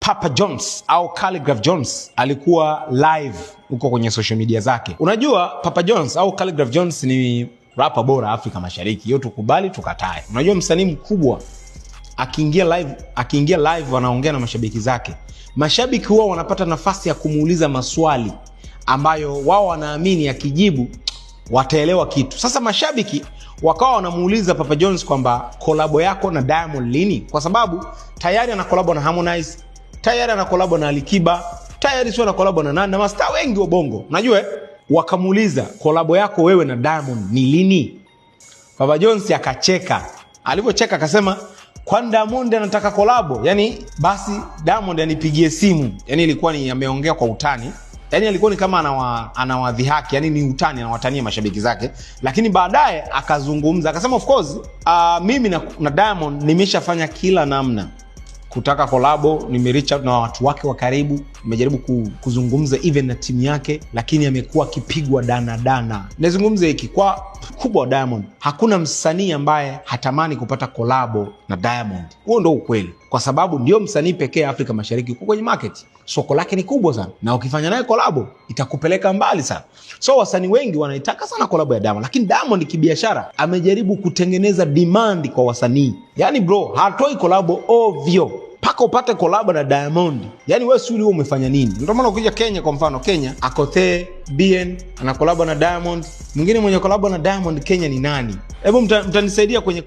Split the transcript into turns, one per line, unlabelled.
Papa Jones au Khaligraph Jones alikuwa live huko kwenye social media zake. Unajua Papa Jones au Khaligraph Jones ni rapper bora Afrika Mashariki. Hiyo tukubali tukatae. Unajua msanii mkubwa akiingia live wanaongea na mashabiki zake. Mashabiki huwa wanapata nafasi ya kumuuliza maswali ambayo wao wanaamini akijibu wataelewa kitu. Sasa mashabiki wakawa wanamuuliza Papa Jones kwamba kolabo yako na Diamond lini? Kwa sababu tayari ana kolabo na Harmonize, tayari ana kolabo na Alikiba, tayari sio na kolabo na nani na mastaa wengi wa Bongo. Unajua wakamuuliza kolabo yako wewe na Diamond ni lini? Papa Jones akacheka. Alipocheka akasema kwa Diamond anataka kolabo, yani basi Diamond anipigie simu. Yani ilikuwa ni ameongea kwa utani. Yani alikuwa ni kama anawadhihaki, yani ni utani, anawatania mashabiki zake. Lakini baadaye akazungumza akasema of course mimi na Diamond nimeshafanya kila namna kutaka kolabo, nimereach out na watu wake wa karibu, nimejaribu kuzungumza even na timu yake, lakini amekuwa akipigwa dana. Nazungumza hiki kwa kubwa wa Diamond, hakuna msanii ambaye hatamani kupata kolabo na Diamond. Huo ndio ukweli, kwa sababu ndio msanii pekee Afrika Mashariki uko kwenye market. Soko lake ni kubwa sana, na ukifanya naye kolabo itakupeleka mbali sana. So wasanii wengi wanaitaka sana kolabo ya Diamond, lakini Diamond kibiashara amejaribu kutengeneza demand kwa wasanii. Yani bro, hatoi kolabo ovyo paka upate kolabo na Diamond. Yani wewe suli umefanya nini? Ndio maana ukija Kenya, kwa mfano Kenya, Akothee BN ana kolabo na Diamond. Mwingine mwenye kolabo na Diamond Kenya ni nani? Hebu mtanisaidia kwenye